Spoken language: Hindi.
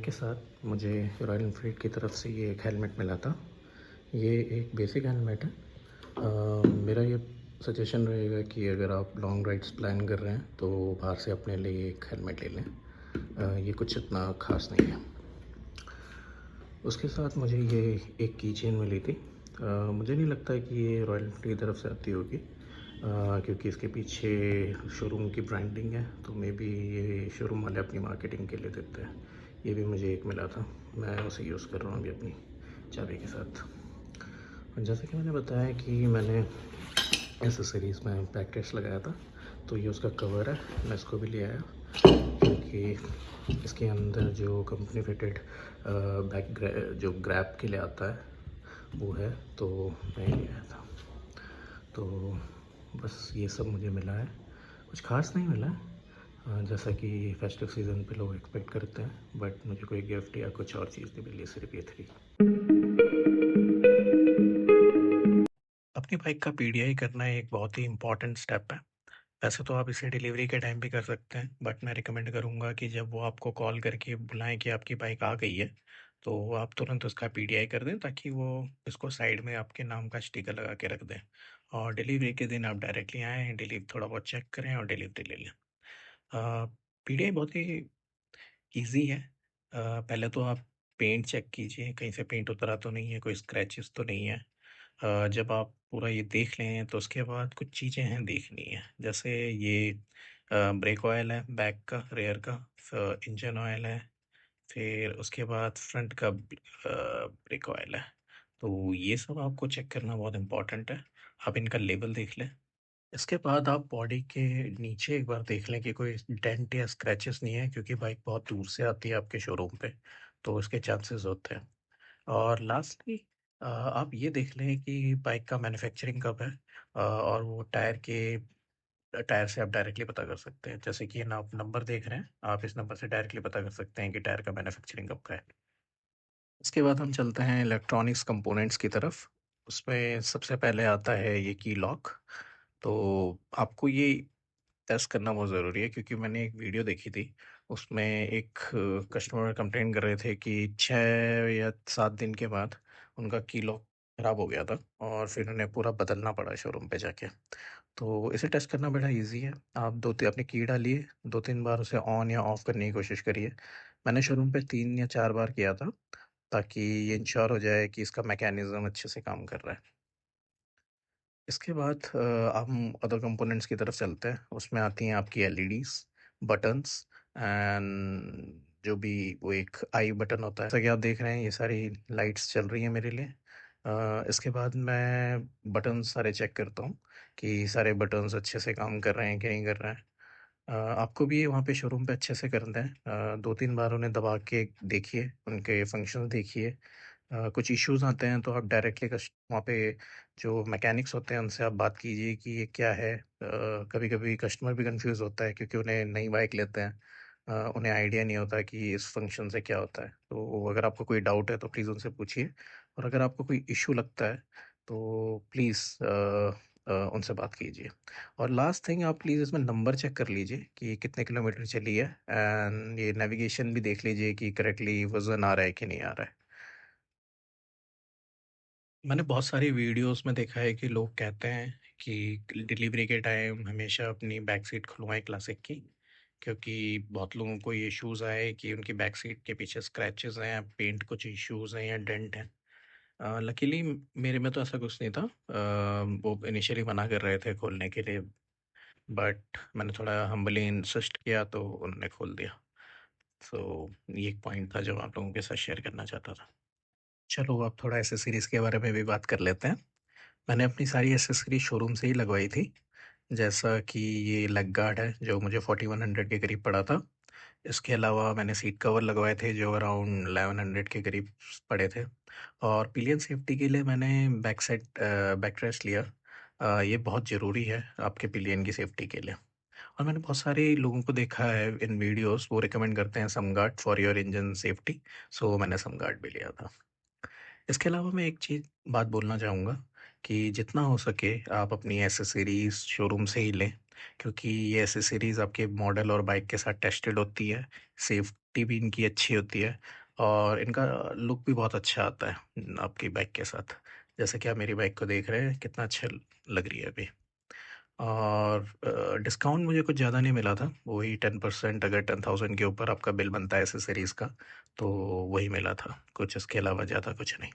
के साथ मुझे रॉयल एनफील्ड की तरफ से ये एक हेलमेट मिला था। ये एक बेसिक हेलमेट है। मेरा ये सजेशन रहेगा कि अगर आप लॉन्ग राइड्स प्लान कर रहे हैं तो बाहर से अपने लिए एक हेलमेट ले लें। ये कुछ इतना ख़ास नहीं है। उसके साथ मुझे ये एक की चेन मिली थी। मुझे नहीं लगता है कि ये रॉयल एनफील्ड की तरफ से आती होगी, क्योंकि इसके पीछे शोरूम की ब्रांडिंग है, तो मे बी ये शोरूम वाले अपनी मार्केटिंग के लिए देते हैं। ये भी मुझे एक मिला था, मैं उसे यूज़ कर रहा हूँ अभी अपनी चाबी के साथ। और जैसे कि मैंने बताया कि मैंने एसेसरीज़ में बैक टेस्ट लगाया था, तो ये उसका कवर है। मैं इसको भी ले आया क्योंकि इसके अंदर जो कंपनी फिटेड जो ग्रैब के लिए आता है वो है, तो मैं ले आया था। तो बस ये सब मुझे मिला है, कुछ ख़ास नहीं मिला है। जैसा कि फेस्टिव सीज़न पे लोग एक्सपेक्ट करते हैं, बट मुझे कोई गिफ्ट या कुछ और चीज़ नहीं मिली, सिर्फ ये थी। अपनी बाइक का पीडीआई करना एक बहुत ही इम्पोर्टेंट स्टेप है। वैसे तो आप इसे डिलीवरी के टाइम भी कर सकते हैं, बट मैं रिकमेंड करूँगा कि जब वो आपको कॉल करके बुलाएं कि आपकी बाइक आ गई है, तो आप तुरंत उसका पीडीआई कर दें, ताकि वो इसको साइड में आपके नाम का स्टिकर लगा के रख दें। और डिलीवरी के दिन आप डायरेक्टली आएँ, थोड़ा बहुत चेक करें और डिलीवरी ले लें। पीडीआई बहुत ही ईज़ी है। पहले तो आप पेंट चेक कीजिए, कहीं से पेंट उतरा तो नहीं है, कोई स्क्रैचेस तो नहीं है। जब आप पूरा ये देख लें तो उसके बाद कुछ चीज़ें हैं देखनी है। जैसे ये ब्रेक ऑयल है बैक का, रेयर का, इंजन ऑयल है, फिर उसके बाद फ्रंट का ब्रेक ऑयल है। तो ये सब आपको चेक करना बहुत इम्पोर्टेंट है। आप इनका लेबल देख लें। इसके बाद आप बॉडी के नीचे एक बार देख लें कि कोई डेंट या स्क्रैचेस नहीं है, क्योंकि बाइक बहुत दूर से आती है आपके शोरूम पे, तो उसके चांसेस होते हैं। और लास्टली आप ये देख लें कि बाइक का मैन्युफैक्चरिंग कब है, और वो टायर से आप डायरेक्टली पता कर सकते हैं। जैसे कि ना आप नंबर देख रहे हैं, आप इस नंबर से डायरेक्टली पता कर सकते हैं कि टायर का मैन्युफैक्चरिंग कब का है। इसके बाद हम चलते हैं इलेक्ट्रॉनिक्स कंपोनेंट्स की तरफ। उसमें सबसे पहले आता है ये की लॉक। तो आपको ये टेस्ट करना बहुत ज़रूरी है, क्योंकि मैंने एक वीडियो देखी थी, उसमें एक कस्टमर कंप्लेन कर रहे थे कि 6 या 7 दिन के बाद उनका की लॉक खराब हो गया था, और फिर उन्हें पूरा बदलना पड़ा शोरूम पे जाके। तो इसे टेस्ट करना बड़ा ईज़ी है। आप 2 अपनी की डालिए, 2-3 बार उसे ऑन या ऑफ़ करने की कोशिश करिए। मैंने शोरूम पे 3 या 4 बार किया था, ताकि ये इंश्योर हो जाए कि इसका मैकेनिज़्म अच्छे से काम कर रहा है। इसके बाद हम अदर कंपोनेंट्स की तरफ चलते हैं। उसमें आती हैं आपकी एलईडीज़, बटन्स एंड जो भी वो एक आई बटन होता है। जैसा कि आप देख रहे हैं, ये सारी लाइट्स चल रही हैं मेरे लिए। इसके बाद मैं बटन्स सारे चेक करता हूँ कि सारे बटन्स अच्छे से काम कर रहे हैं कि नहीं कर रहे हैं। आपको भी वहाँ पे शोरूम पे अच्छे से करना है। 2-3 बार उन्हें दबा के देखिए, उनके फंक्शंस देखिए। कुछ इश्यूज़ आते हैं तो आप डायरेक्टली कस्ट वहाँ पे जो मैकेनिक्स होते हैं उनसे आप बात कीजिए कि ये क्या है। कभी-कभी कस्टमर भी कन्फ्यूज़ होता है, क्योंकि उन्हें नई बाइक लेते हैं। उन्हें आइडिया नहीं होता कि इस फंक्शन से क्या होता है। तो अगर आपको कोई डाउट है तो प्लीज़ उनसे पूछिए, और अगर आपको कोई इश्यू लगता है तो प्लीज़ उनसे बात कीजिए। और लास्ट थिंग, आप प्लीज़ इसमें नंबर चेक कर लीजिए कि कितने किलोमीटर चली है, एंड ये नेविगेशन भी देख लीजिए कि करेक्टली वज़न आ रहा है कि नहीं आ रहा है। मैंने बहुत सारी वीडियोस में देखा है कि लोग कहते हैं कि डिलीवरी के टाइम हमेशा अपनी बैक सीट खुलवाएं क्लासिक की, क्योंकि बहुत लोगों को ये इश्यूज आए कि उनकी बैक सीट के पीछे स्क्रैचेस हैं, पेंट कुछ इश्यूज हैं या डेंट हैं। लकीली मेरे में तो ऐसा कुछ नहीं था। वो इनिशियली मना कर रहे थे खोलने के लिए, बट मैंने थोड़ा हम्बली इंसिस्ट किया तो उन्होंने खोल दिया। सो ये एक पॉइंट था जो आप लोगों के साथ शेयर करना चाहता था। चलो अब थोड़ा एसेसरीज के बारे में भी बात कर लेते हैं। मैंने अपनी सारी एक्सेसरीज शोरूम से ही लगवाई थी। जैसा कि ये लेग गार्ड है जो मुझे 4100 के करीब पड़ा था। इसके अलावा मैंने सीट कवर लगवाए थे जो अराउंड 1100 के करीब पड़े थे। और पिलियन सेफ्टी के लिए मैंने बैक रेस्ट लिया। ये बहुत ज़रूरी है आपके पिलियन की सेफ्टी के लिए। और मैंने बहुत सारे लोगों को देखा है इन वीडियोस, वो रिकमेंड करते हैं समगार्ड फॉर योर इंजन सेफ्टी। सो मैंने समगार्ड भी लिया था। इसके अलावा मैं एक चीज़ बात बोलना चाहूँगा कि जितना हो सके आप अपनी एसेसरीज़ शोरूम से ही लें, क्योंकि ये एसेसरीज़ आपके मॉडल और बाइक के साथ टेस्टेड होती है, सेफ्टी भी इनकी अच्छी होती है और इनका लुक भी बहुत अच्छा आता है आपकी बाइक के साथ। जैसे कि आप मेरी बाइक को देख रहे हैं, कितना अच्छा लग रही है अभी। और डिस्काउंट मुझे कुछ ज़्यादा नहीं मिला था, वही 10%, अगर 10,000 के ऊपर आपका बिल बनता है एसेसरीज़ का, तो वही मिला था, कुछ इसके अलावा ज़्यादा कुछ नहीं।